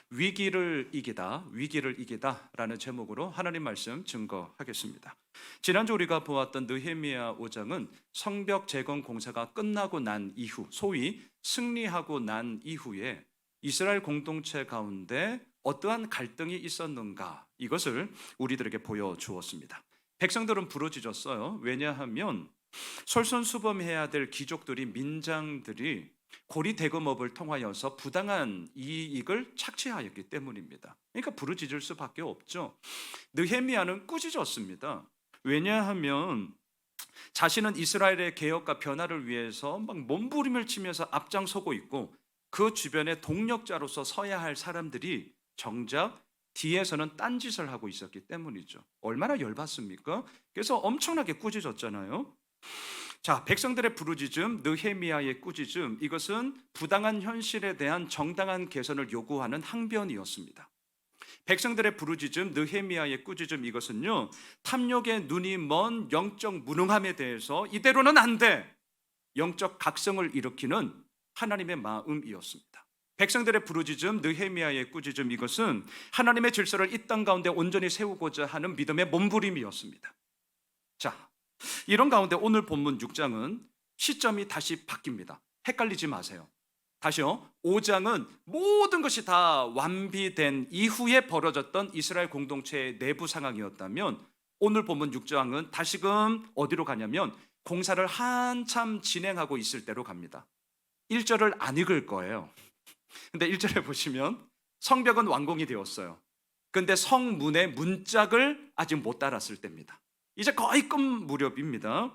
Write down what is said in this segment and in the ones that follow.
위기를 이기다라는 제목으로 하나님 말씀 증거하겠습니다. 지난주 우리가 보았던 느헤미야 5장은 성벽 재건 공사가 끝나고 난 이후, 소위 승리하고 난 이후에 이스라엘 공동체 가운데 어떠한 갈등이 있었는가, 이것을 우리들에게 보여주었습니다. 백성들은 부르짖었어요. 왜냐하면 솔선수범해야 될 귀족들이, 민장들이 고리 대금업을 통하여서 부당한 이익을 착취하였기 때문입니다. 그러니까 부르짖을 수밖에 없죠. 느헤미야는 꾸짖었습니다. 왜냐하면 자신은 이스라엘의 개혁과 변화를 위해서 막 몸부림을 치면서 앞장서고 있고, 그 주변에 동력자로서 서야 할 사람들이 정작 뒤에서는 딴짓을 하고 있었기 때문이죠. 얼마나 열받습니까? 그래서 엄청나게 꾸짖었잖아요. 자, 백성들의 부르짖음, 느헤미야의 꾸짖음, 이것은 부당한 현실에 대한 정당한 개선을 요구하는 항변이었습니다. 백성들의 부르짖음, 느헤미야의 꾸짖음, 이것은요, 탐욕의 눈이 먼 영적 무능함에 대해서 이대로는 안 돼, 영적 각성을 일으키는 하나님의 마음이었습니다. 백성들의 부르짖음, 느헤미야의 꾸짖음, 이것은 하나님의 질서를 이 땅 가운데 온전히 세우고자 하는 믿음의 몸부림이었습니다. 자, 이런 가운데 오늘 본문 6장은 시점이 다시 바뀝니다. 헷갈리지 마세요. 다시요. 5장은 모든 것이 다 완비된 이후에 벌어졌던 이스라엘 공동체의 내부 상황이었다면, 오늘 본문 6장은 다시금 어디로 가냐면 공사를 한참 진행하고 있을 때로 갑니다. 1절을 안 읽을 거예요. 근데 1절에 보시면 성벽은 완공이 되었어요. 근데 성문의 문짝을 아직 못 달았을 때입니다. 이제 거의 끝 무렵입니다.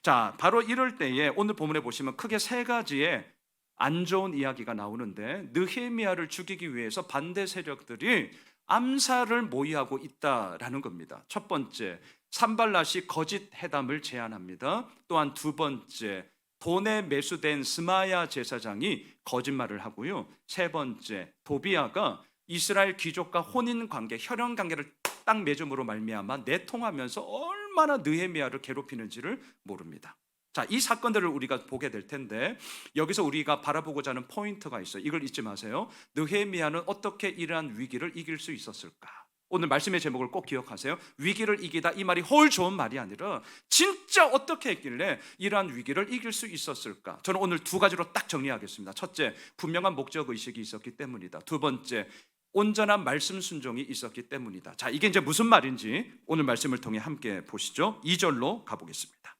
자, 바로 이럴 때에 오늘 본문에 보시면 크게 세 가지의 안 좋은 이야기가 나오는데, 느헤미야를 죽이기 위해서 반대 세력들이 암살을 모의하고 있다라는 겁니다. 첫 번째, 산발랏이 거짓 회담을 제안합니다. 또한 두 번째, 돈에 매수된 스마야 제사장이 거짓말을 하고요. 세 번째, 도비아가 이스라엘 귀족과 혼인 관계, 혈연 관계를 딱 맺음으로 말미암아 내통하면서 얼마나 느헤미야를 괴롭히는지를 모릅니다. 자, 이 사건들을 우리가 보게 될 텐데, 여기서 우리가 바라보고자 하는 포인트가 있어요. 이걸 잊지 마세요. 느헤미야는 어떻게 이러한 위기를 이길 수 있었을까? 오늘 말씀의 제목을 꼭 기억하세요. 위기를 이기다, 이 말이 헐 좋은 말이 아니라 진짜 어떻게 했길래 이러한 위기를 이길 수 있었을까? 저는 오늘 두 가지로 딱 정리하겠습니다. 첫째, 분명한 목적의식이 있었기 때문이다. 두 번째, 온전한 말씀 순종이 있었기 때문이다. 자, 이게 이제 무슨 말인지 오늘 말씀을 통해 함께 보시죠. 2절로 가보겠습니다.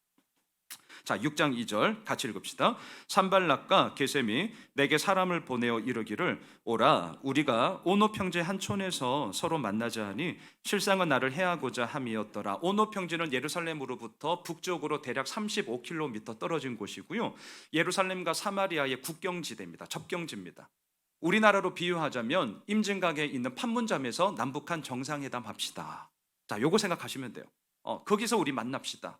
자, 6장 2절 같이 읽읍시다. 산발락과 게셈이 내게 사람을 보내어 이르기를, 오라, 우리가 오노 평지 한 촌에서 서로 만나자 하니 실상은 나를 해하고자 함이었더라. 오노 평지는 예루살렘으로부터 북쪽으로 대략 35km 떨어진 곳이고요, 예루살렘과 사마리아의 국경지대입니다. 접경지입니다. 우리나라로 비유하자면 임진각에 있는 판문점에서 남북한 정상회담 합시다. 자, 요거 생각하시면 돼요. 거기서 우리 만납시다.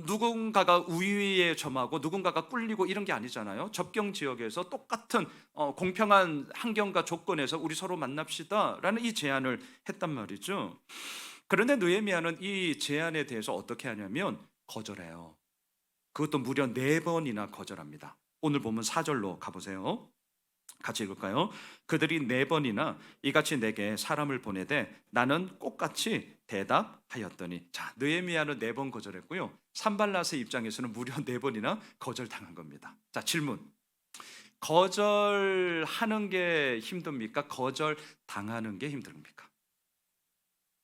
누군가가 우위에 점하고 누군가가 꿀리고 이런 게 아니잖아요. 접경 지역에서 똑같은 공평한 환경과 조건에서 우리 서로 만납시다라는 이 제안을 했단 말이죠. 그런데 느헤미야는 이 제안에 대해서 어떻게 하냐면 거절해요. 그것도 무려 4번이나 거절합니다. 오늘 보면 4절로 가보세요. 같이 읽을까요? 그들이 4번이나 이같이 내게 사람을 보내되 나는 똑같이 대답하였더니. 자, 느헤미야는 4번 거절했고요, 산발랏의 입장에서는 무려 4번이나 거절당한 겁니다. 자, 질문. 거절하는 게 힘듭니까? 거절당하는 게 힘듭니까?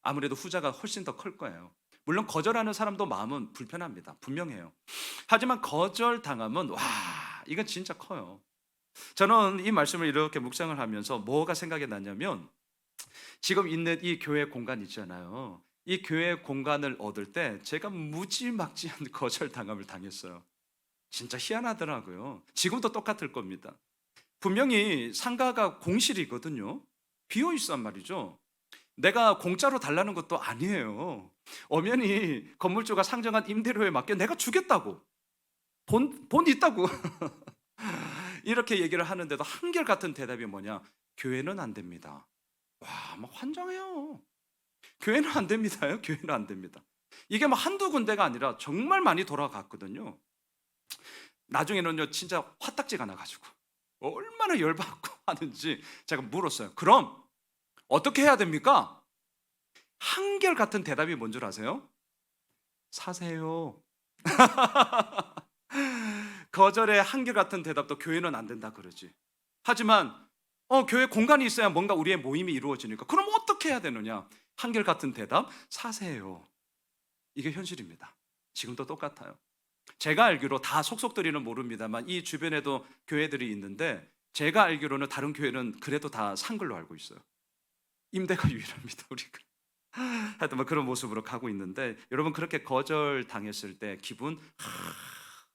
아무래도 후자가 훨씬 더 클 거예요. 물론 거절하는 사람도 마음은 불편합니다. 분명해요. 하지만 거절당하면 와, 이건 진짜 커요. 저는 이 말씀을 이렇게 묵상을 하면서 뭐가 생각이 났냐면, 지금 있는 이 교회 공간 있잖아요. 이 교회 공간을 얻을 때 제가 무지막지한 거절당함을 당했어요. 진짜 희한하더라고요. 지금도 똑같을 겁니다. 분명히 상가가 공실이거든요. 비어있단 말이죠. 내가 공짜로 달라는 것도 아니에요. 엄연히 건물주가 상정한 임대료에 맞게 내가 주겠다고, 돈 있다고 이렇게 얘기를 하는데도 한결같은 대답이 뭐냐? 교회는 안 됩니다. 와, 막 환장해요. 교회는 안 됩니다요. 교회는 안 됩니다. 이게 뭐 한두 군데가 아니라 정말 많이 돌아갔거든요. 나중에는요, 진짜 화딱지가 나가지고 얼마나 열받고 하는지 제가 물었어요. 그럼 어떻게 해야 됩니까? 한결같은 대답이 뭔 줄 아세요? 사세요. 거절의 한결같은 대답도 교회는 안 된다 그러지. 하지만 교회 공간이 있어야 뭔가 우리의 모임이 이루어지니까 그럼 어떻게 해야 되느냐? 한결같은 대답, 사세요. 이게 현실입니다. 지금도 똑같아요. 제가 알기로 다 속속들이는 모릅니다만 이 주변에도 교회들이 있는데 제가 알기로는 다른 교회는 그래도 다 산 걸로 알고 있어요. 임대가 유일합니다, 우리가. 하여튼 뭐 그런 모습으로 가고 있는데 여러분 그렇게 거절당했을 때 기분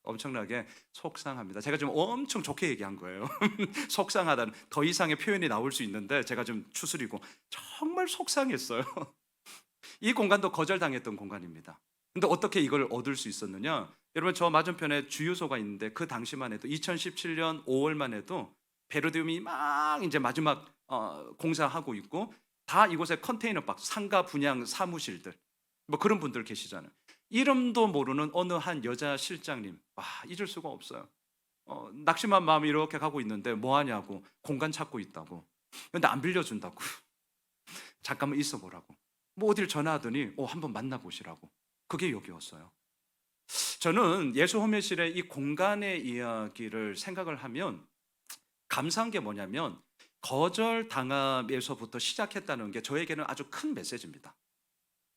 엄청나게 속상합니다. 제가 좀 엄청 좋게 얘기한 거예요. 속상하다는 더 이상의 표현이 나올 수 있는데 제가 좀 추스리고 정말 속상했어요. 이 공간도 거절당했던 공간입니다. 근데 어떻게 이걸 얻을 수 있었느냐? 여러분 저 맞은편에 주유소가 있는데 그 당시만 해도 2017년 5월만 해도 베르디움이 막 이제 마지막 공사하고 있고 다 이곳에 컨테이너 박스, 상가 분양 사무실들 뭐 그런 분들 계시잖아요. 이름도 모르는 어느 한 여자 실장님, 와 잊을 수가 없어요. 낙심한 마음이 이렇게 가고 있는데 뭐 하냐고, 공간 찾고 있다고. 근데 안 빌려준다고. 잠깐만 있어 보라고. 뭐 어딜 전화하더니 한번 만나보시라고. 그게 여기였어요. 저는 예수 호면실의 이 공간의 이야기를 생각을 하면 감사한 게 뭐냐면 거절당함에서부터 시작했다는 게 저에게는 아주 큰 메시지입니다.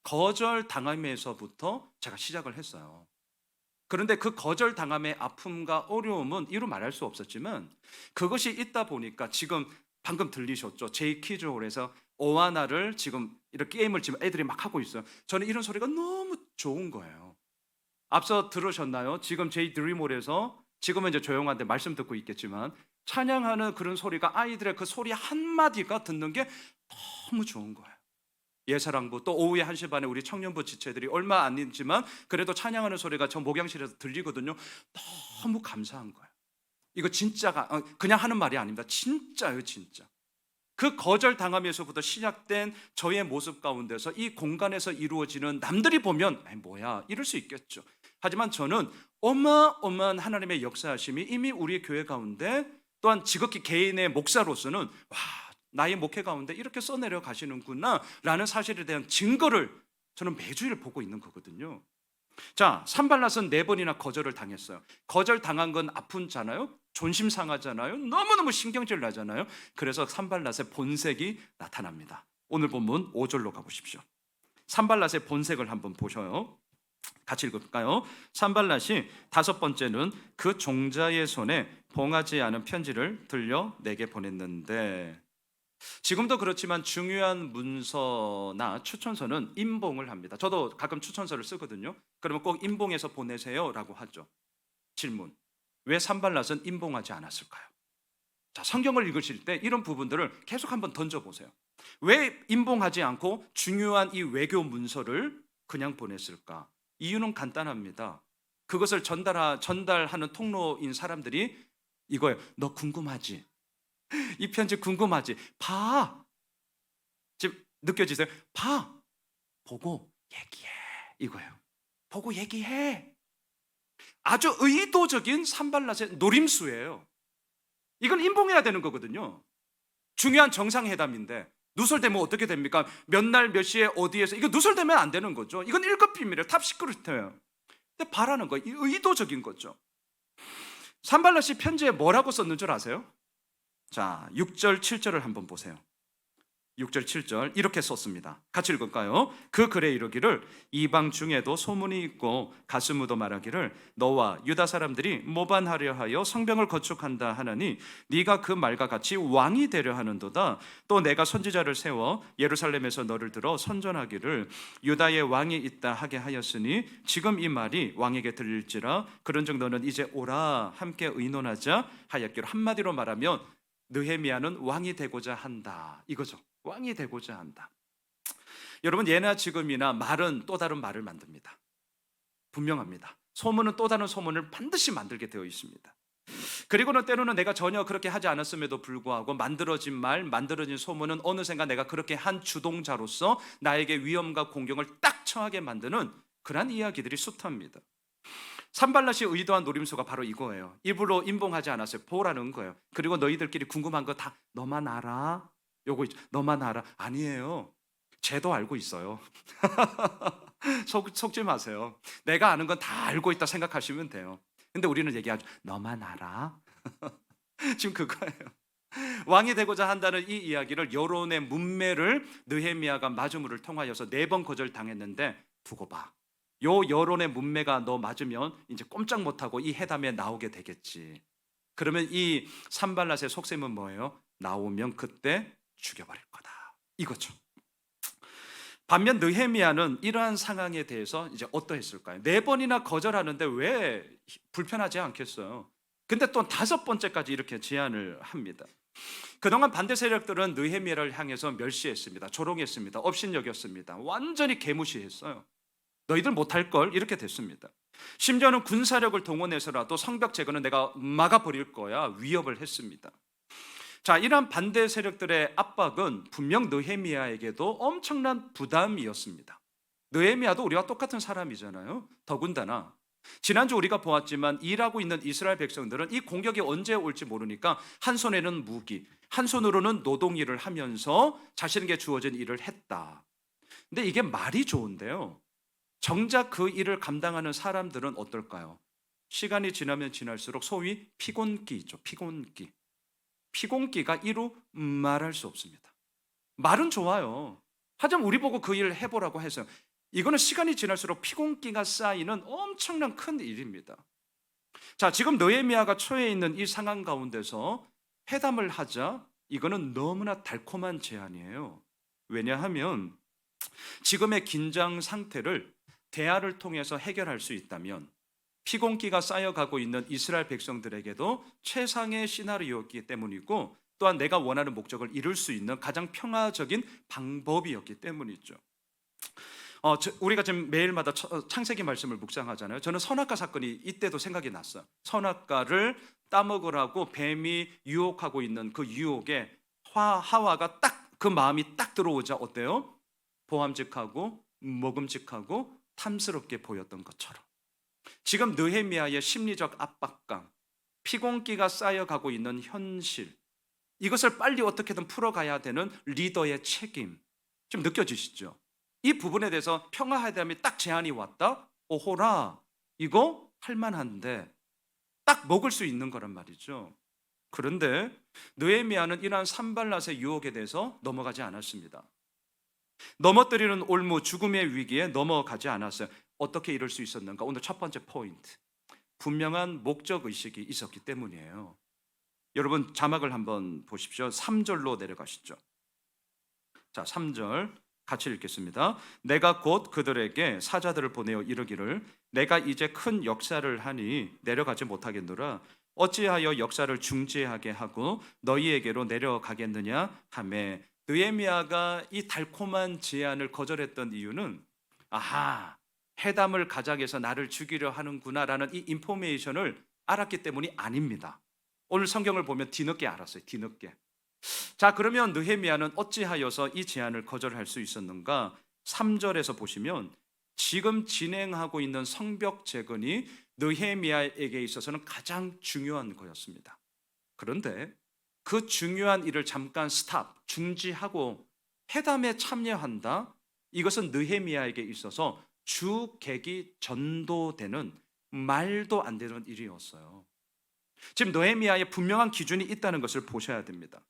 거절당함에서부터 제가 시작을 했어요. 그런데 그 거절당함의 아픔과 어려움은 이루 말할 수 없었지만 그것이 있다 보니까 지금 방금 들리셨죠? 제이키즈홀에서 오하나를 지금 이렇게 게임을 지금 애들이 막 하고 있어요. 저는 이런 소리가 너무 좋은 거예요. 앞서 들으셨나요? 지금 제이 드림홀에서 지금은 이제 조용한데 말씀 듣고 있겠지만 찬양하는 그런 소리가 아이들의 그 소리 한마디가 듣는 게 너무 좋은 거예요. 예사랑부 또 오후에 1시 반에 우리 청년부 지체들이 얼마 안 있지만 그래도 찬양하는 소리가 저 목양실에서 들리거든요. 너무 감사한 거예요. 이거 진짜가 그냥 하는 말이 아닙니다. 진짜요, 진짜. 그 거절당함에서부터 시작된 저의 모습 가운데서 이 공간에서 이루어지는 남들이 보면 뭐야 이럴 수 있겠죠. 하지만 저는 어마어마한 하나님의 역사하심이 이미 우리 교회 가운데 또한 지극히 개인의 목사로서는 와 나의 목회 가운데 이렇게 써내려 가시는구나 라는 사실에 대한 증거를 저는 매주일 보고 있는 거거든요. 자, 산발랏은 4번이나 거절을 당했어요. 거절당한 건 아프잖아요. 존심 상하잖아요. 너무너무 신경질 나잖아요. 그래서 산발랏의 본색이 나타납니다. 오늘 본문 5절로 가보십시오. 산발랏의 본색을 한번 보셔요. 같이 읽을까요? 산발랏이 5번째는 그 종자의 손에 봉하지 않은 편지를 들려 내게 보냈는데 지금도 그렇지만 중요한 문서나 추천서는 임봉을 합니다. 저도 가끔 추천서를 쓰거든요. 그러면 꼭 임봉해서 보내세요 라고 하죠. 질문, 왜 산발랏은 임봉하지 않았을까요? 자, 성경을 읽으실 때 이런 부분들을 계속 한번 던져보세요. 왜 임봉하지 않고 중요한 이 외교 문서를 그냥 보냈을까? 이유는 간단합니다. 그것을 전달하는 통로인 사람들이 이거예요. 너 궁금하지? 이 편지 궁금하지? 봐. 지금 느껴지세요? 봐. 보고 얘기해. 이거예요. 보고 얘기해. 아주 의도적인 산발랏의 노림수예요. 이걸 임봉해야 되는 거거든요. 중요한 정상회담인데 누설되면 어떻게 됩니까? 몇 날 몇 시에 어디에서 이거 누설되면 안 되는 거죠. 이건 1급 비밀이에요. 탑 시크릿이에요. 근데 바라는 거 의도적인 거죠. 산발랏이 편지에 뭐라고 썼는 줄 아세요? 자, 6절 7절을 한번 보세요. 6절 7절 이렇게 썼습니다. 같이 읽을까요? 그 글에 이르기를 이방 중에도 소문이 있고 가스무도 말하기를 너와 유다 사람들이 모반하려 하여 성벽을 건축한다 하나니 네가 그 말과 같이 왕이 되려 하는도다. 또 내가 선지자를 세워 예루살렘에서 너를 들어 선전하기를 유다의 왕이 있다 하게 하였으니 지금 이 말이 왕에게 들릴지라 그런즉 너는 이제 오라 함께 의논하자 하였기로. 한마디로 말하면 느헤미야는 왕이 되고자 한다 이거죠. 왕이 되고자 한다. 여러분 예나 지금이나 말은 또 다른 말을 만듭니다. 분명합니다. 소문은 또 다른 소문을 반드시 만들게 되어 있습니다. 그리고는 때로는 내가 전혀 그렇게 하지 않았음에도 불구하고 만들어진 말, 만들어진 소문은 어느샌가 내가 그렇게 한 주동자로서 나에게 위험과 공경을 딱 처하게 만드는 그러한 이야기들이 숱합니다. 산발랏이 의도한 노림수가 바로 이거예요. 입으로 임봉하지 않았어요. 보라는 거예요. 그리고 너희들끼리 궁금한 거 다 너만 알아? 요거 있죠. 너만 알아? 아니에요. 쟤도 알고 있어요. 속지 마세요. 내가 아는 건 다 알고 있다 생각하시면 돼요. 근데 우리는 얘기하죠. 너만 알아? 지금 그거예요. 왕이 되고자 한다는 이 이야기를, 여론의 문매를 느헤미야가 마주물을 통하여서 4번 거절당했는데, 두고 봐. 요 여론의 문매가 너 맞으면 이제 꼼짝 못하고 이 회담에 나오게 되겠지. 그러면 이 산발랏의 속셈은 뭐예요? 나오면 그때 죽여버릴 거다, 이거죠. 반면 느헤미야는 이러한 상황에 대해서 이제 어떠했을까요? 4번이나 거절하는데 왜 불편하지 않겠어요? 근데 또 5번째까지 이렇게 제안을 합니다. 그동안 반대 세력들은 느헤미야를 향해서 멸시했습니다. 조롱했습니다. 업신여겼습니다. 완전히 개무시했어요. 너희들 못할 걸, 이렇게 됐습니다. 심지어는 군사력을 동원해서라도 성벽 제거는 내가 막아버릴 거야, 위협을 했습니다. 자, 이러한 반대 세력들의 압박은 분명 느헤미야에게도 엄청난 부담이었습니다. 느헤미야도 우리와 똑같은 사람이잖아요. 더군다나 지난주 우리가 보았지만 일하고 있는 이스라엘 백성들은 이 공격이 언제 올지 모르니까 한 손에는 무기, 한 손으로는 노동일을 하면서 자신에게 주어진 일을 했다. 근데 이게 말이 좋은데요, 정작 그 일을 감당하는 사람들은 어떨까요? 시간이 지나면 지날수록 소위 피곤기 있죠. 피곤기가 이루 말할 수 없습니다. 말은 좋아요. 하지만 우리 보고 그 일을 해보라고 해서 이거는 시간이 지날수록 피곤기가 쌓이는 엄청난 큰 일입니다. 자, 지금 느헤미야가 처해 있는 이 상황 가운데서 회담을 하자, 이거는 너무나 달콤한 제안이에요. 왜냐하면 지금의 긴장 상태를 대화를 통해서 해결할 수 있다면 피곤기가 쌓여가고 있는 이스라엘 백성들에게도 최상의 시나리오였기 때문이고, 또한 내가 원하는 목적을 이룰 수 있는 가장 평화적인 방법이었기 때문이죠. 우리가 지금 매일마다 창세기 말씀을 묵상하잖아요. 저는 선악과 사건이 이때도 생각이 났어요. 선악과를 따먹으라고 뱀이 유혹하고 있는 그 유혹에 하와가 딱 그 마음이 딱 들어오자 어때요? 보암직하고 먹음직하고 탐스럽게 보였던 것처럼, 지금 느헤미야의 심리적 압박감, 피곤기가 쌓여가고 있는 현실, 이것을 빨리 어떻게든 풀어가야 되는 리더의 책임, 좀 느껴지시죠? 이 부분에 대해서 평화회담이 딱 제안이 왔다? 오호라, 이거 할만한데, 딱 먹을 수 있는 거란 말이죠. 그런데 느헤미야는 이러한 산발랏의 유혹에 대해서 넘어가지 않았습니다. 넘어뜨리는 올무, 죽음의 위기에 넘어가지 않았어요. 어떻게 이럴 수 있었는가? 오늘 첫 번째 포인트, 분명한 목적의식이 있었기 때문이에요. 여러분 자막을 한번 보십시오. 3절로 내려가시죠. 자, 3절 같이 읽겠습니다. 내가 곧 그들에게 사자들을 보내어 이르기를 내가 이제 큰 역사를 하니 내려가지 못하겠노라. 어찌하여 역사를 중지하게 하고 너희에게로 내려가겠느냐 하매, 느헤미야가 이 달콤한 제안을 거절했던 이유는, 아하, 회담을 가장해서 나를 죽이려 하는구나라는 이 인포메이션을 알았기 때문이 아닙니다. 오늘 성경을 보면 뒤늦게 알았어요. 뒤늦게. 자, 그러면 느헤미야는 어찌하여서 이 제안을 거절할 수 있었는가? 3절에서 보시면 지금 진행하고 있는 성벽 재건이 느헤미야에게 있어서는 가장 중요한 거였습니다. 그런데 그 중요한 일을 잠깐 중지하고 회담에 참여한다? 이것은 느헤미야에게 있어서 주객이 전도되는 말도 안 되는 일이었어요. 지금 느헤미야의 분명한 기준이 있다는 것을 보셔야 됩니다.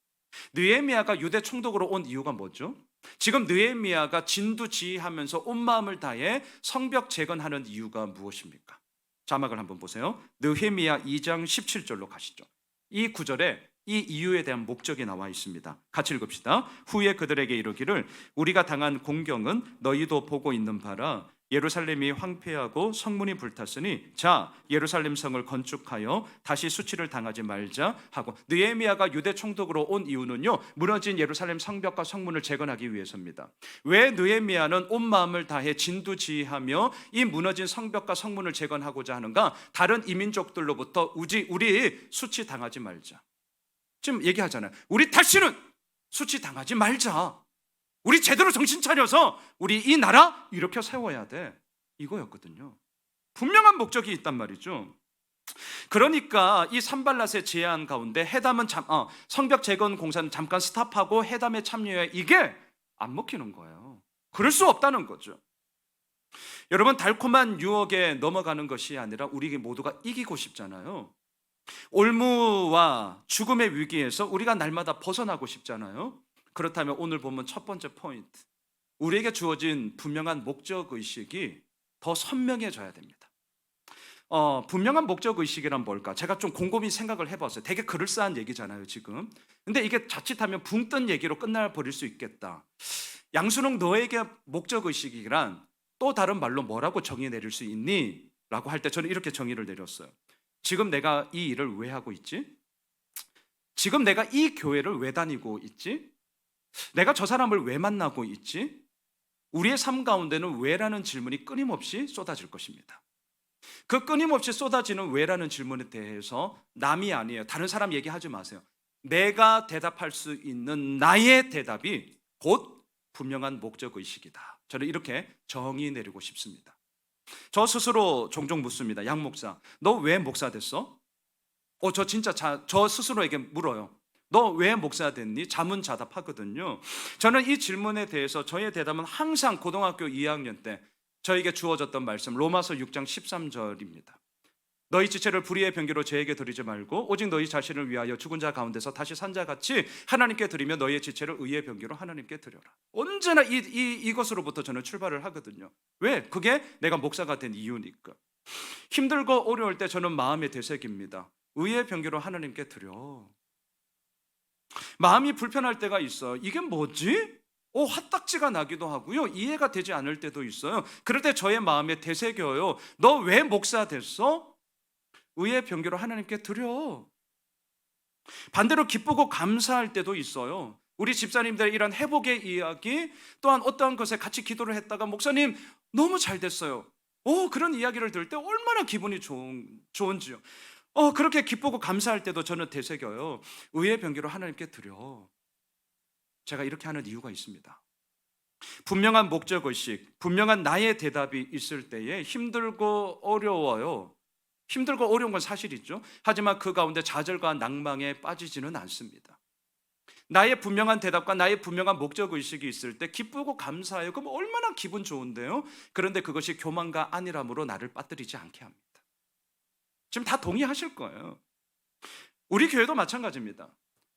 느헤미야가 유대 총독으로 온 이유가 뭐죠? 지금 느헤미야가 진두지휘하면서 온 마음을 다해 성벽 재건하는 이유가 무엇입니까? 자막을 한번 보세요. 느헤미야 2장 17절로 가시죠. 이 구절에 이 이유에 대한 목적이 나와 있습니다. 같이 읽읍시다. 후에 그들에게 이르기를 우리가 당한 공경은 너희도 보고 있는 바라. 예루살렘이 황폐하고 성문이 불탔으니 자, 예루살렘 성을 건축하여 다시 수치를 당하지 말자 하고, 느헤미야가 유대 총독으로 온 이유는요, 무너진 예루살렘 성벽과 성문을 재건하기 위해서입니다. 왜 느헤미야는 온 마음을 다해 진두지휘하며 이 무너진 성벽과 성문을 재건하고자 하는가? 다른 이민족들로부터 우리 수치 당하지 말자. 지금 얘기하잖아요. 우리 다시는 수치 당하지 말자. 우리 제대로 정신 차려서 우리 이 나라 이렇게 세워야 돼, 이거였거든요. 분명한 목적이 있단 말이죠. 그러니까 이 산발랏의 제안 가운데 성벽 재건 공사는 잠깐 스탑하고 회담에 참여해, 이게 안 먹히는 거예요. 그럴 수 없다는 거죠. 여러분, 달콤한 유혹에 넘어가는 것이 아니라 우리 모두가 이기고 싶잖아요. 올무와 죽음의 위기에서 우리가 날마다 벗어나고 싶잖아요. 그렇다면 오늘 보면 첫 번째 포인트, 우리에게 주어진 분명한 목적의식이 더 선명해져야 됩니다. 분명한 목적의식이란 뭘까? 제가 좀 곰곰이 생각을 해봤어요. 되게 그럴싸한 얘기잖아요, 지금. 근데 이게 자칫하면 붕 뜬 얘기로 끝나버릴 수 있겠다. 양순홍, 너에게 목적의식이란 또 다른 말로 뭐라고 정의 내릴 수 있니? 라고 할 때 저는 이렇게 정의를 내렸어요. 지금 내가 이 일을 왜 하고 있지? 지금 내가 이 교회를 왜 다니고 있지? 내가 저 사람을 왜 만나고 있지? 우리의 삶 가운데는 왜라는 질문이 끊임없이 쏟아질 것입니다. 그 끊임없이 쏟아지는 왜라는 질문에 대해서 남이 아니에요, 다른 사람 얘기하지 마세요. 내가 대답할 수 있는 나의 대답이 곧 분명한 목적의식이다. 저는 이렇게 정의 내리고 싶습니다. 저 스스로 종종 묻습니다. 양 목사, 너 왜 목사 됐어? 저 진짜 저 스스로에게 물어요. 너 왜 목사 됐니? 자문자답하거든요. 저는 이 질문에 대해서 저의 대답은 항상 고등학교 2학년 때 저에게 주어졌던 말씀, 로마서 6장 13절입니다. 너희 지체를 불의의 병기로 죄에게 드리지 말고 오직 너희 자신을 위하여 죽은 자 가운데서 다시 산 자같이 하나님께 드리며 너희의 지체를 의의 병기로 하나님께 드려라. 언제나 이것으로부터 저는 출발을 하거든요. 왜? 그게 내가 목사가 된 이유니까. 힘들고 어려울 때 저는 마음의 되새깁니다. 의의 병기로 하나님께 드려. 마음이 불편할 때가 있어요. 이게 뭐지? 헛딱지가 나기도 하고요, 이해가 되지 않을 때도 있어요. 그럴 때 저의 마음에 되새겨요. 너 왜 목사 됐어? 의의 병기로 하나님께 드려. 반대로 기쁘고 감사할 때도 있어요. 우리 집사님들의 이런 회복의 이야기, 또한 어떠한 것에 같이 기도를 했다가 목사님 너무 잘 됐어요, 그런 이야기를 들을 때 얼마나 기분이 좋은지요. 그렇게 기쁘고 감사할 때도 저는 되새겨요. 의의 병기로 하나님께 드려. 제가 이렇게 하는 이유가 있습니다. 분명한 목적의식, 분명한 나의 대답이 있을 때에 힘들고 어려워요. 힘들고 어려운 건 사실이죠. 하지만 그 가운데 좌절과 낭망에 빠지지는 않습니다. 나의 분명한 대답과 나의 분명한 목적의식이 있을 때 기쁘고 감사해요. 그럼 얼마나 기분 좋은데요. 그런데 그것이 교만과 안일함으로 나를 빠뜨리지 않게 합니다. 지금 다 동의하실 거예요. 우리 교회도 마찬가지입니다.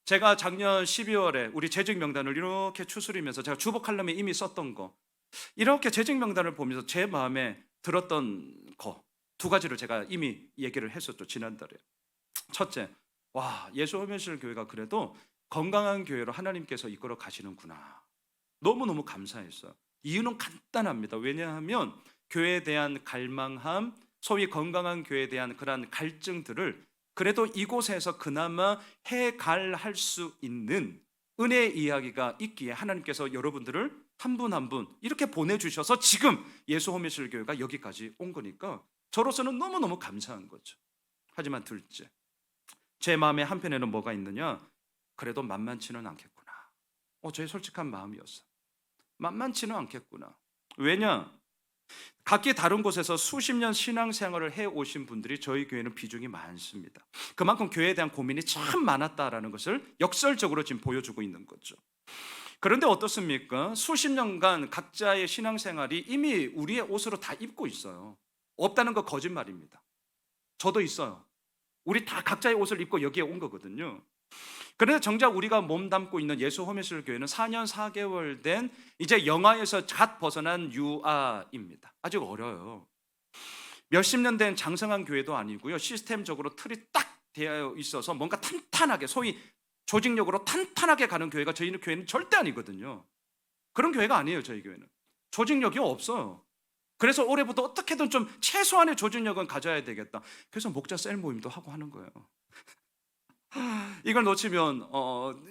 제가 작년 12월에 우리 재직 명단을 이렇게 추스리면서 제가 주보 칼럼에 이미 썼던 거, 이렇게 재직 명단을 보면서 제 마음에 들었던 거 두 가지를 제가 이미 얘기를 했었죠, 지난달에. 첫째, 예수홈연실 교회가 그래도 건강한 교회로 하나님께서 이끌어 가시는구나. 너무너무 감사했어요. 이유는 간단합니다. 왜냐하면 교회에 대한 갈망함, 소위 건강한 교회에 대한 그러한 갈증들을 그래도 이곳에서 그나마 해갈할 수 있는 은혜의 이야기가 있기에 하나님께서 여러분들을 한 분 한 분 이렇게 보내주셔서 지금 예수홈연실 교회가 여기까지 온 거니까 저로서는 너무너무 감사한 거죠. 하지만 둘째, 제 마음의 한편에는 뭐가 있느냐? 그래도 만만치는 않겠구나. 저의 솔직한 마음이었어요. 만만치는 않겠구나. 왜냐? 각기 다른 곳에서 수십 년 신앙생활을 해오신 분들이 저희 교회는 비중이 많습니다. 그만큼 교회에 대한 고민이 참 많았다라는 것을 역설적으로 지금 보여주고 있는 거죠. 그런데 어떻습니까? 수십 년간 각자의 신앙생활이 이미 우리의 옷으로 다 입고 있어요. 없다는 거 거짓말입니다. 저도 있어요. 우리 다 각자의 옷을 입고 여기에 온 거거든요. 그래서 정작 우리가 몸담고 있는 예수홈연실 교회는 4년 4개월 된 이제 영아에서 갓 벗어난 유아입니다. 아직 어려요. 몇십 년 된 장성한 교회도 아니고요, 시스템적으로 틀이 딱 되어 있어서 뭔가 탄탄하게, 소위 조직력으로 탄탄하게 가는 교회가 저희 교회는 절대 아니거든요. 그런 교회가 아니에요. 저희 교회는 조직력이 없어요. 그래서 올해부터 어떻게든 좀 최소한의 조직력은 가져야 되겠다. 그래서 목자 셀 모임도 하고 하는 거예요. 이걸 놓치면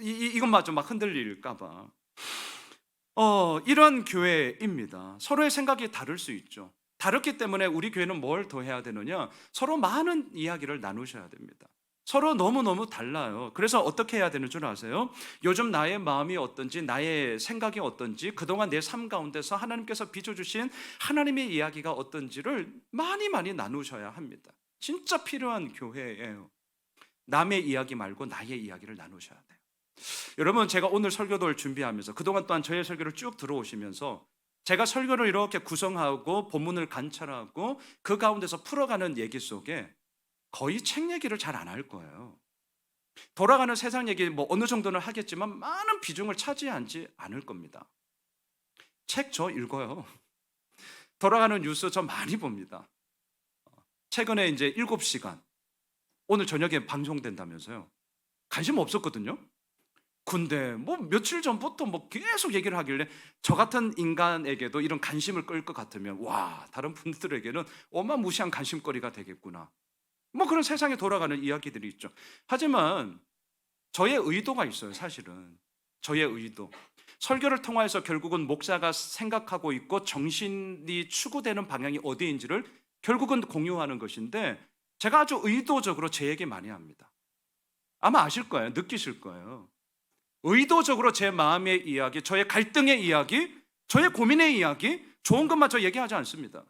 이것마저 막 흔들릴까 봐. 이런 교회입니다. 서로의 생각이 다를 수 있죠. 다르기 때문에 우리 교회는 뭘 더 해야 되느냐? 서로 많은 이야기를 나누셔야 됩니다. 서로 너무너무 달라요. 그래서 어떻게 해야 되는 줄 아세요? 요즘 나의 마음이 어떤지, 나의 생각이 어떤지, 그동안 내 삶 가운데서 하나님께서 빚어주신 하나님의 이야기가 어떤지를 많이 많이 나누셔야 합니다. 진짜 필요한 교회예요. 남의 이야기 말고 나의 이야기를 나누셔야 돼요. 여러분, 제가 오늘 설교를 준비하면서 그동안 또한 저의 설교를 쭉 들어오시면서 제가 설교를 이렇게 구성하고 본문을 관찰하고 그 가운데서 풀어가는 얘기 속에 거의 책 얘기를 잘 안 할 거예요. 돌아가는 세상 얘기 뭐 어느 정도는 하겠지만 많은 비중을 차지하지 않을 겁니다. 책 저 읽어요. 돌아가는 뉴스 저 많이 봅니다. 최근에 이제 7시간 오늘 저녁에 방송된다면서요. 관심 없었거든요. 근데 뭐 며칠 전부터 뭐 계속 얘기를 하길래 저 같은 인간에게도 이런 관심을 끌 것 같으면 와, 다른 분들에게는 어마무시한 관심거리가 되겠구나. 뭐 그런 세상에 돌아가는 이야기들이 있죠. 하지만 저의 의도가 있어요. 사실은 저의 의도, 설교를 통해서 결국은 목사가 생각하고 있고 정신이 추구되는 방향이 어디인지를 결국은 공유하는 것인데, 제가 아주 의도적으로 제 얘기 많이 합니다. 아마 아실 거예요. 느끼실 거예요. 의도적으로 제 마음의 이야기, 저의 갈등의 이야기, 저의 고민의 이야기, 좋은 것만 저 얘기하지 않습니다.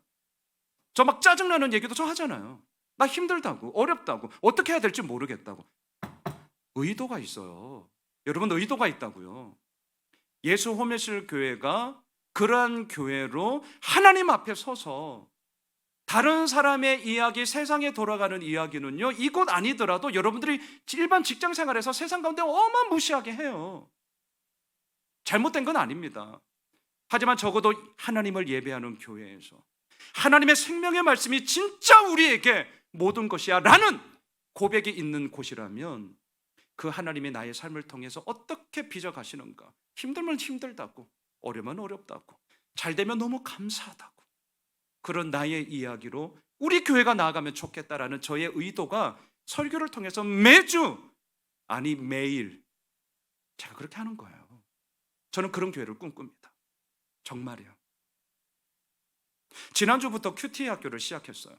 저 막 짜증나는 얘기도 저 하잖아요. 나 힘들다고, 어렵다고, 어떻게 해야 될지 모르겠다고. 의도가 있어요. 여러분, 의도가 있다고요. 예수 호메실 교회가 그러한 교회로 하나님 앞에 서서 다른 사람의 이야기, 세상에 돌아가는 이야기는요, 이곳 아니더라도 여러분들이 일반 직장 생활에서 세상 가운데 어마무시하게 해요. 잘못된 건 아닙니다. 하지만 적어도 하나님을 예배하는 교회에서 하나님의 생명의 말씀이 진짜 우리에게 모든 것이야 라는 고백이 있는 곳이라면 그 하나님이 나의 삶을 통해서 어떻게 빚어가시는가, 힘들면 힘들다고, 어려우면 어렵다고, 잘되면 너무 감사하다고, 그런 나의 이야기로 우리 교회가 나아가면 좋겠다라는 저의 의도가 설교를 통해서 매주, 아니 매일 제가 그렇게 하는 거예요. 저는 그런 교회를 꿈꿉니다. 정말이요. 지난주부터 큐티 학교를 시작했어요.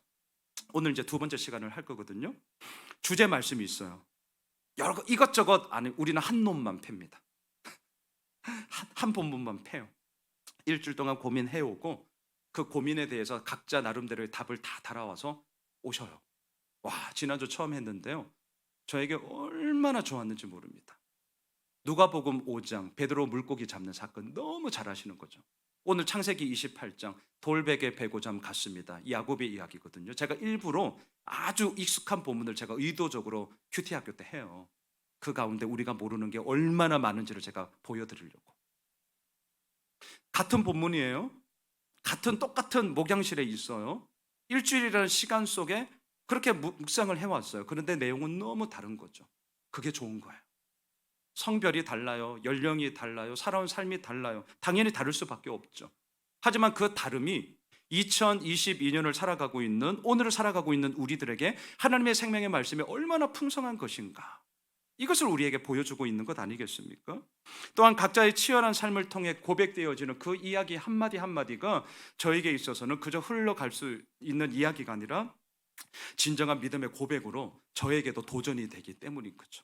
오늘 이제 두 번째 시간을 할 거거든요. 주제 말씀이 있어요. 여러 이것저것 아니, 우리는 한 놈만 팹니다. 한 본문만 패요. 일주일 동안 고민해오고 그 고민에 대해서 각자 나름대로의 답을 다 달아와서 오셔요. 와, 지난주 처음 했는데요, 저에게 얼마나 좋았는지 모릅니다. 누가복음 5장 베드로 물고기 잡는 사건 너무 잘 아시는 거죠. 오늘 창세기 28장 돌베개 베고잠 갔습니다. 야곱의 이야기거든요. 제가 일부러 아주 익숙한 본문을 제가 의도적으로 큐티 학교 때 해요. 그 가운데 우리가 모르는 게 얼마나 많은지를 제가 보여드리려고. 같은 본문이에요. 같은 똑같은 목양실에 있어요. 일주일이라는 시간 속에 그렇게 묵상을 해왔어요. 그런데 내용은 너무 다른 거죠. 그게 좋은 거예요. 성별이 달라요. 연령이 달라요. 살아온 삶이 달라요. 당연히 다를 수밖에 없죠. 하지만 그 다름이 2022년을 살아가고 있는, 오늘을 살아가고 있는 우리들에게 하나님의 생명의 말씀이 얼마나 풍성한 것인가, 이것을 우리에게 보여주고 있는 것 아니겠습니까? 또한 각자의 치열한 삶을 통해 고백되어지는 그 이야기 한마디 한마디가 저에게 있어서는 그저 흘러갈 수 있는 이야기가 아니라 진정한 믿음의 고백으로 저에게도 도전이 되기 때문인 거죠.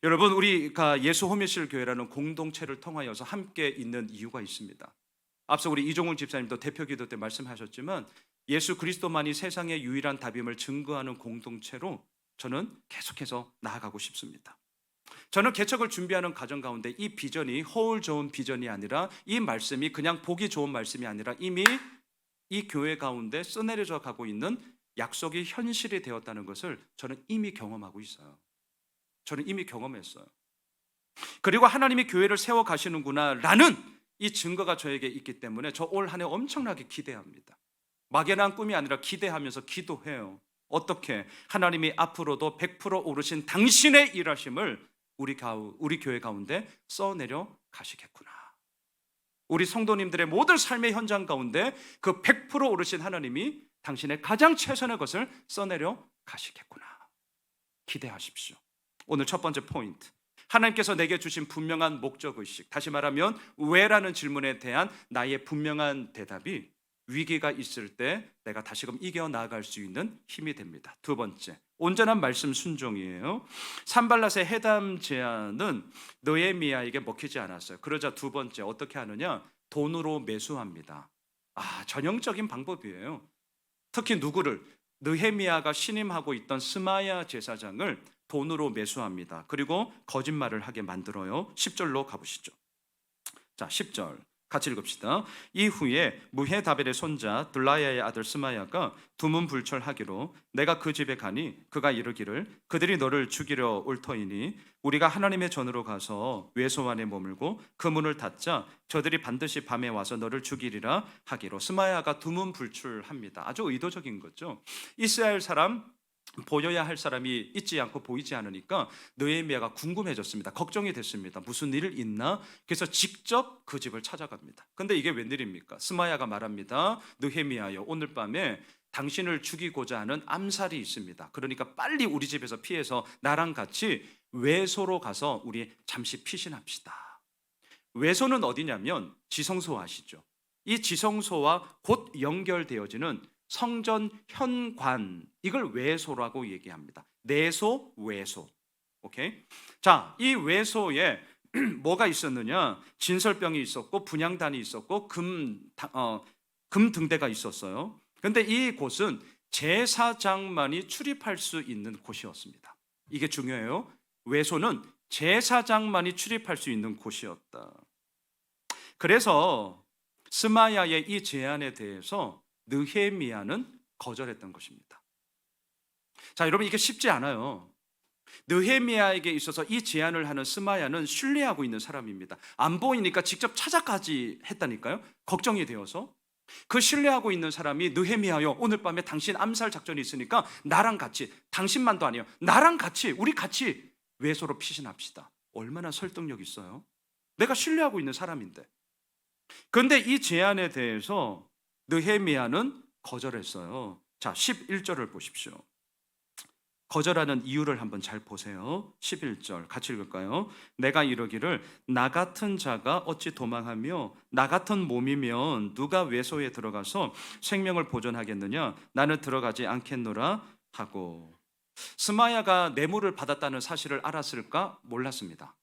여러분, 우리가 예수 호미실 교회라는 공동체를 통하여서 함께 있는 이유가 있습니다. 앞서 우리 이종훈 집사님도 대표 기도 때 말씀하셨지만 예수 그리스도만이 세상의 유일한 답임을 증거하는 공동체로 저는 계속해서 나아가고 싶습니다. 저는 개척을 준비하는 과정 가운데 이 비전이 허울 좋은 비전이 아니라, 이 말씀이 그냥 보기 좋은 말씀이 아니라 이미 이 교회 가운데 써내려져 가고 있는 약속이 현실이 되었다는 것을 저는 이미 경험하고 있어요. 저는 이미 경험했어요. 그리고 하나님이 교회를 세워 가시는구나 라는 이 증거가 저에게 있기 때문에 저 올 한 해 엄청나게 기대합니다. 막연한 꿈이 아니라 기대하면서 기도해요. 어떻게? 하나님이 앞으로도 100% 오르신 당신의 일하심을 우리 교회 가운데 써내려 가시겠구나. 우리 성도님들의 모든 삶의 현장 가운데 그 100% 오르신 하나님이 당신의 가장 최선의 것을 써내려 가시겠구나. 기대하십시오. 오늘 첫 번째 포인트, 하나님께서 내게 주신 분명한 목적의식, 다시 말하면 왜라는 질문에 대한 나의 분명한 대답이 위기가 있을 때 내가 다시금 이겨나갈 수 있는 힘이 됩니다. 두 번째, 온전한 말씀 순종이에요. 산발랏의 해담 제안은 느헤미야에게 먹히지 않았어요. 그러자 두 번째 어떻게 하느냐? 돈으로 매수합니다. 전형적인 방법이에요. 특히 누구를? 느헤미야가 신임하고 있던 스마야 제사장을 돈으로 매수합니다. 그리고 거짓말을 하게 만들어요. 10절로 가보시죠. 자, 10절 같이 읽읍시다. 이후에 무헤다벨의 손자 들라야의 아들 스마야가 두문불철하기로 내가 그 집에 가니 그가 이르기를 그들이 너를 죽이려 올 터이니 우리가 하나님의 전으로 가서 외소 안에 머물고 그 문을 닫자 저들이 반드시 밤에 와서 너를 죽이리라 하기로. 스마야가 두문불출합니다. 아주 의도적인 거죠. 이스라엘 사람 보여야 할 사람이 있지 않고 보이지 않으니까 느헤미야가 궁금해졌습니다. 걱정이 됐습니다. 무슨 일 있나? 그래서 직접 그 집을 찾아갑니다. 근데 이게 웬일입니까? 스마야가 말합니다. 느헤미야여, 오늘 밤에 당신을 죽이고자 하는 암살이 있습니다. 그러니까 빨리 우리 집에서 피해서 나랑 같이 외소로 가서 우리 잠시 피신합시다. 외소는 어디냐면 지성소 아시죠? 이 지성소와 곧 연결되어지는 성전 현관, 이걸 외소라고 얘기합니다. 내소, 외소. 오케이? 자, 이 외소에 뭐가 있었느냐? 진설병이 있었고 분향단이 있었고 금 등대가 있었어요. 근데 이 곳은 제사장만이 출입할 수 있는 곳이었습니다. 이게 중요해요. 외소는 제사장만이 출입할 수 있는 곳이었다. 그래서 스마야의 이 제안에 대해서 느헤미야는 거절했던 것입니다. 자, 여러분, 이게 쉽지 않아요. 느헤미야에게 있어서 이 제안을 하는 스마야는 신뢰하고 있는 사람입니다. 안 보이니까 직접 찾아가지 했다니까요. 걱정이 되어서. 그 신뢰하고 있는 사람이 느헤미야요, 오늘 밤에 당신 암살 작전이 있으니까 나랑 같이, 당신만도 아니에요, 나랑 같이, 우리 같이 외소로 피신합시다. 얼마나 설득력 있어요? 내가 신뢰하고 있는 사람인데. 그런데 이 제안에 대해서 느헤미야는 거절했어요. 자, 11절을 보십시오. 거절하는 이유를 한번 잘 보세요. 11절 같이 읽을까요? 내가 이르기를 나 같은 자가 어찌 도망하며 나 같은 몸이면 누가 외소에 들어가서 생명을 보존하겠느냐? 나는 들어가지 않겠노라 하고. 스마야가 뇌물을 받았다는 사실을 알았을까? 몰랐습니다.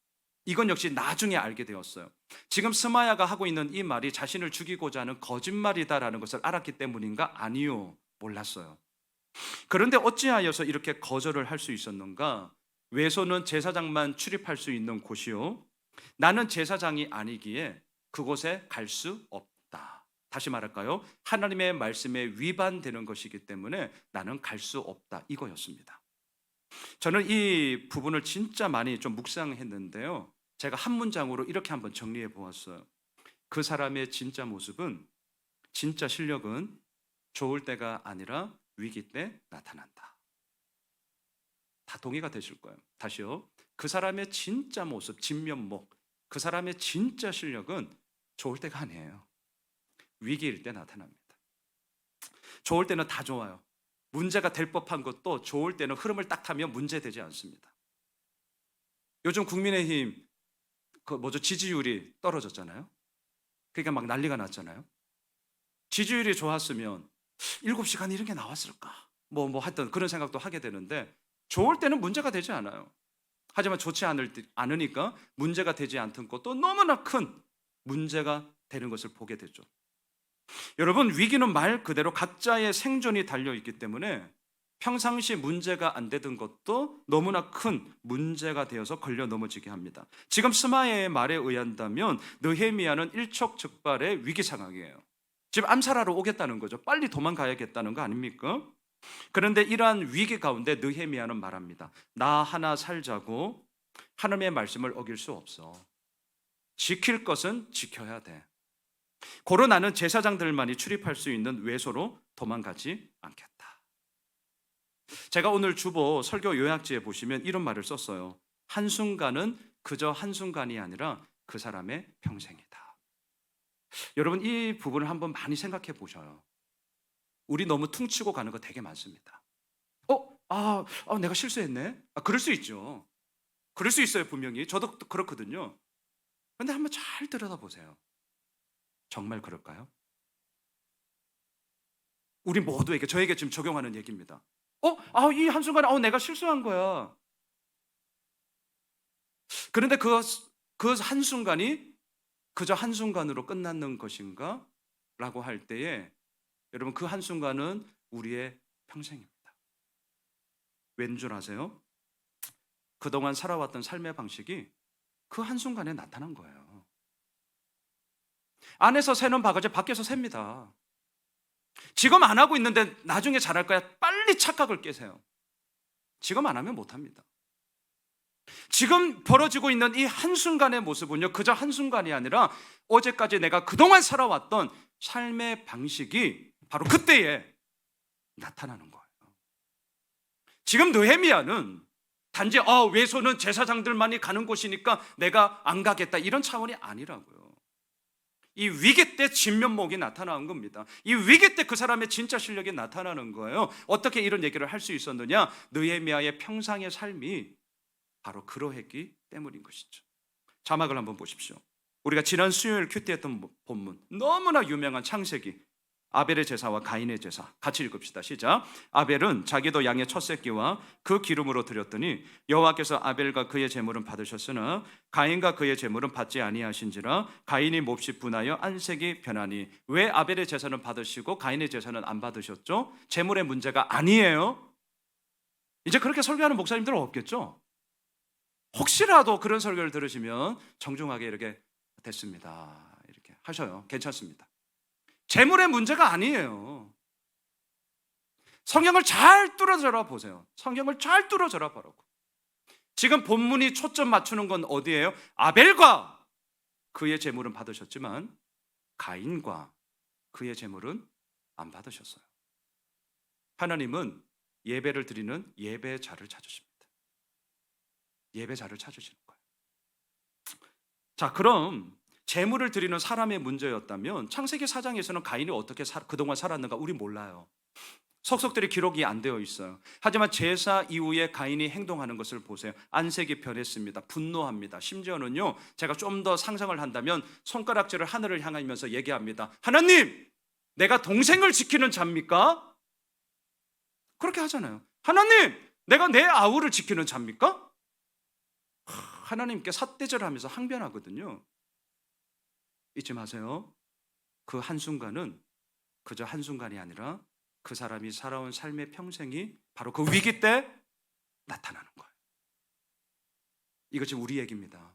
이건 역시 나중에 알게 되었어요. 지금 스마야가 하고 있는 이 말이 자신을 죽이고자 하는 거짓말이다라는 것을 알았기 때문인가? 아니요, 몰랐어요. 그런데 어찌하여서 이렇게 거절을 할 수 있었는가? 외소는 제사장만 출입할 수 있는 곳이요, 나는 제사장이 아니기에 그곳에 갈 수 없다. 다시 말할까요? 하나님의 말씀에 위반되는 것이기 때문에 나는 갈 수 없다, 이거였습니다. 저는 이 부분을 진짜 많이 좀 묵상했는데요, 제가 한 문장으로 이렇게 한번 정리해 보았어요. 그 사람의 진짜 모습은, 진짜 실력은 좋을 때가 아니라 위기 때 나타난다. 다 동의가 되실 거예요. 다시요. 그 사람의 진짜 모습, 진면목, 그 사람의 진짜 실력은 좋을 때가 아니에요. 위기일 때 나타납니다. 좋을 때는 다 좋아요. 문제가 될 법한 것도 좋을 때는 흐름을 딱 타면 문제되지 않습니다. 요즘 국민의힘 지지율이 떨어졌잖아요. 그러니까 막 난리가 났잖아요. 지지율이 좋았으면 7시간 이런 게 나왔을까? 하여튼 그런 생각도 하게 되는데, 좋을 때는 문제가 되지 않아요. 하지만 좋지 않으니까 문제가 되지 않던 것도 너무나 큰 문제가 되는 것을 보게 되죠. 여러분, 위기는 말 그대로 각자의 생존이 달려있기 때문에 평상시 문제가 안 되던 것도 너무나 큰 문제가 되어서 걸려 넘어지게 합니다. 지금 스마야의 말에 의한다면 느헤미야는 일촉즉발의 위기 상황이에요. 지금 암살하러 오겠다는 거죠. 빨리 도망가야겠다는 거 아닙니까? 그런데 이러한 위기 가운데 느헤미야는 말합니다. 나 하나 살자고 하나님의 말씀을 어길 수 없어. 지킬 것은 지켜야 돼. 고로 나는 제사장들만이 출입할 수 있는 외소로 도망가지 않겠다. 제가 오늘 주보 설교 요약지에 보시면 이런 말을 썼어요. 한순간은 그저 한순간이 아니라 그 사람의 평생이다. 여러분, 이 부분을 한번 많이 생각해 보셔요. 우리 너무 퉁치고 가는 거 되게 많습니다. 내가 실수했네. 그럴 수 있죠. 그럴 수 있어요, 분명히. 저도 그렇거든요. 그런데 한번 잘 들여다보세요. 정말 그럴까요? 우리 모두에게, 저에게 지금 적용하는 얘기입니다. 이 한순간에 내가 실수한 거야. 그런데 그 한순간이 그저 한순간으로 끝나는 것인가? 라고 할 때에 여러분, 그 한순간은 우리의 평생입니다. 왠 줄 아세요? 그동안 살아왔던 삶의 방식이 그 한순간에 나타난 거예요. 안에서 새는 바가지 밖에서 셉니다. 지금 안 하고 있는데 나중에 잘할 거야. 빨리 착각을 깨세요. 지금 안 하면 못합니다. 지금 벌어지고 있는 이 한순간의 모습은요, 그저 한순간이 아니라 어제까지 내가 그동안 살아왔던 삶의 방식이 바로 그때에 나타나는 거예요. 지금 느헤미야는 단지 외소는 제사장들만이 가는 곳이니까 내가 안 가겠다, 이런 차원이 아니라고요. 이 위기 때 진면목이 나타나는 겁니다. 이 위기 때 그 사람의 진짜 실력이 나타나는 거예요. 어떻게 이런 얘기를 할 수 있었느냐? 느헤미야의 평상의 삶이 바로 그러했기 때문인 것이죠. 자막을 한번 보십시오. 우리가 지난 수요일 큐티했던 본문, 너무나 유명한 창세기, 아벨의 제사와 가인의 제사 같이 읽읍시다. 시작. 아벨은 자기도 양의 첫 새끼와 그 기름으로 드렸더니 여호와께서 아벨과 그의 제물은 받으셨으나 가인과 그의 제물은 받지 아니하신지라 가인이 몹시 분하여 안색이 변하니. 왜 아벨의 제사는 받으시고 가인의 제사는 안 받으셨죠? 제물의 문제가 아니에요. 이제 그렇게 설교하는 목사님들은 없겠죠? 혹시라도 그런 설교를 들으시면 정중하게 이렇게 됐습니다, 이렇게 하셔요. 괜찮습니다. 재물의 문제가 아니에요. 성경을 잘 뚫어져라 보세요. 성경을 잘 뚫어져라 보라고. 지금 본문이 초점 맞추는 건 어디예요? 아벨과 그의 재물은 받으셨지만 가인과 그의 재물은 안 받으셨어요. 하나님은 예배를 드리는 예배자를 찾으십니다. 예배자를 찾으시는 거예요. 자, 그럼 재물을 드리는 사람의 문제였다면 창세기 4장에서는 가인이 어떻게 그동안 살았는가 우리 몰라요. 석석들이 기록이 안 되어 있어요. 하지만 제사 이후에 가인이 행동하는 것을 보세요. 안색이 변했습니다. 분노합니다. 심지어는요, 제가 좀 더 상상을 한다면 손가락질을 하늘을 향하면서 얘기합니다. 하나님, 내가 동생을 지키는 자입니까? 그렇게 하잖아요. 하나님, 내가 내 아우를 지키는 자입니까? 하나님께 삿대질하면서 항변하거든요. 잊지 마세요. 그 한순간은 그저 한순간이 아니라 그 사람이 살아온 삶의 평생이 바로 그 위기 때 나타나는 거예요. 이것이 우리 얘기입니다.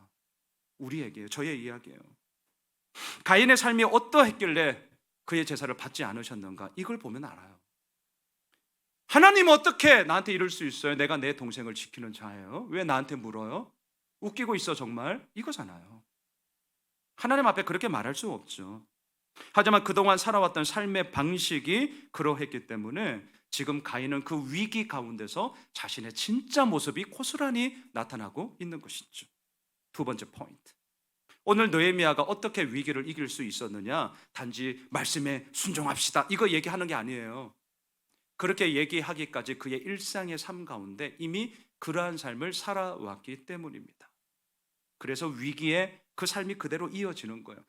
우리 얘기예요. 저의 이야기예요. 가인의 삶이 어떠했길래 그의 제사를 받지 않으셨는가, 이걸 보면 알아요. 하나님, 어떻게 나한테 이럴 수 있어요? 내가 내 동생을 지키는 자예요. 왜 나한테 물어요? 웃기고 있어 정말? 이거잖아요. 하나님 앞에 그렇게 말할 수 없죠. 하지만 그동안 살아왔던 삶의 방식이 그러했기 때문에 지금 가인은 그 위기 가운데서 자신의 진짜 모습이 고스란히 나타나고 있는 것이죠. 두 번째 포인트. 오늘 느헤미야가 어떻게 위기를 이길 수 있었느냐? 단지 말씀에 순종합시다, 이거 얘기하는 게 아니에요. 그렇게 얘기하기까지 그의 일상의 삶 가운데 이미 그러한 삶을 살아왔기 때문입니다. 그래서 위기에 그 삶이 그대로 이어지는 거예요.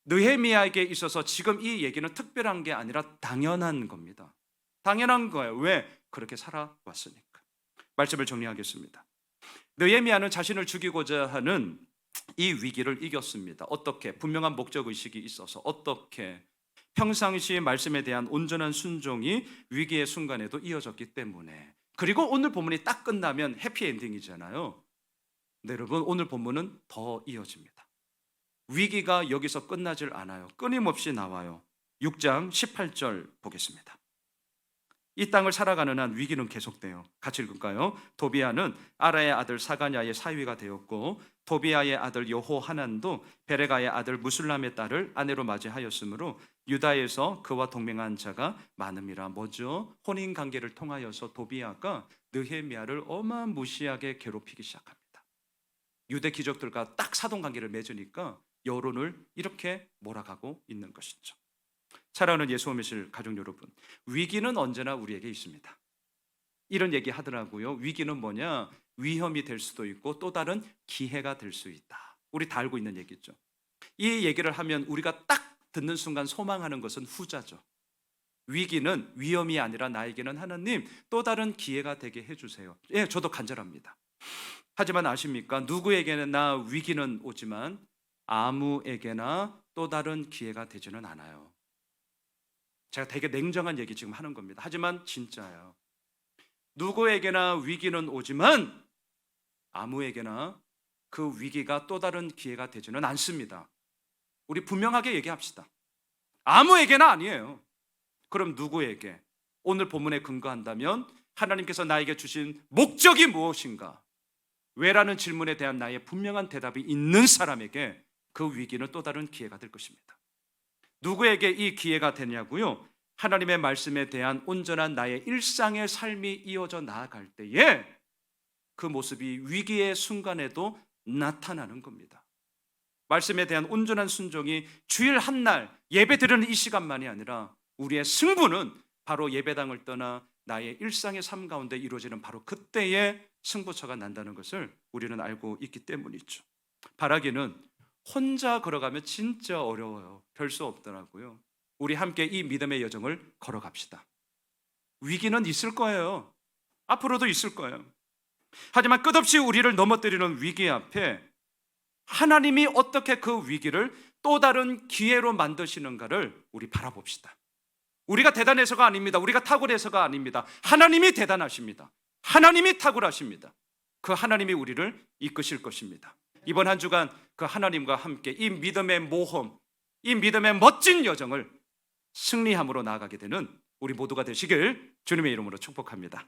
느헤미야에게 있어서 지금 이 얘기는 특별한 게 아니라 당연한 겁니다. 당연한 거예요. 왜? 그렇게 살아왔으니까. 말씀을 정리하겠습니다. 느헤미야는 자신을 죽이고자 하는 이 위기를 이겼습니다. 어떻게? 분명한 목적의식이 있어서. 어떻게? 평상시 말씀에 대한 온전한 순종이 위기의 순간에도 이어졌기 때문에. 그리고 오늘 본문이 딱 끝나면 해피엔딩이잖아요. 네, 여러분, 오늘 본문은 더 이어집니다. 위기가 여기서 끝나질 않아요. 끊임없이 나와요. 6장 18절 보겠습니다. 이 땅을 살아가는 한 위기는 계속돼요. 같이 읽을까요? 도비아는 아라의 아들 사가냐의 사위가 되었고 도비아의 아들 여호하난도 베레가의 아들 무술람의 딸을 아내로 맞이하였으므로 유다에서 그와 동맹한 자가 많음이라. 뭐죠? 혼인관계를 통하여서 도비아가 느헤미야를 어마무시하게 괴롭히기 시작합니다. 유대 귀족들과 딱 사돈관계를 맺으니까 여론을 이렇게 몰아가고 있는 것이죠. 사랑하는 예수 믿으실 가족 여러분, 위기는 언제나 우리에게 있습니다. 이런 얘기 하더라고요. 위기는 뭐냐? 위험이 될 수도 있고 또 다른 기회가 될 수 있다. 우리 다 알고 있는 얘기죠. 이 얘기를 하면 우리가 딱 듣는 순간 소망하는 것은 후자죠. 위기는 위험이 아니라 나에게는 하나님 또 다른 기회가 되게 해주세요. 예, 저도 간절합니다. 하지만 아십니까? 누구에게나 위기는 오지만 아무에게나 또 다른 기회가 되지는 않아요. 제가 되게 냉정한 얘기 지금 하는 겁니다. 하지만 진짜예요. 누구에게나 위기는 오지만 아무에게나 그 위기가 또 다른 기회가 되지는 않습니다. 우리 분명하게 얘기합시다. 아무에게나 아니에요. 그럼 누구에게? 오늘 본문에 근거한다면 하나님께서 나에게 주신 목적이 무엇인가? 왜라는 질문에 대한 나의 분명한 대답이 있는 사람에게 그 위기는 또 다른 기회가 될 것입니다. 누구에게 이 기회가 되냐고요? 하나님의 말씀에 대한 온전한 나의 일상의 삶이 이어져 나아갈 때에 그 모습이 위기의 순간에도 나타나는 겁니다. 말씀에 대한 온전한 순종이 주일 한날 예배 드리는 이 시간만이 아니라 우리의 승부는 바로 예배당을 떠나 나의 일상의 삶 가운데 이루어지는 바로 그때에 승부처가 난다는 것을 우리는 알고 있기 때문이죠. 바라기는 혼자 걸어가면 진짜 어려워요. 별 수 없더라고요. 우리 함께 이 믿음의 여정을 걸어갑시다. 위기는 있을 거예요. 앞으로도 있을 거예요. 하지만 끝없이 우리를 넘어뜨리는 위기 앞에 하나님이 어떻게 그 위기를 또 다른 기회로 만드시는가를 우리 바라봅시다. 우리가 대단해서가 아닙니다. 우리가 탁월해서가 아닙니다. 하나님이 대단하십니다. 하나님이 탁월하십니다. 그 하나님이 우리를 이끄실 것입니다. 이번 한 주간 그 하나님과 함께 이 믿음의 모험, 이 믿음의 멋진 여정을 승리함으로 나아가게 되는 우리 모두가 되시길 주님의 이름으로 축복합니다.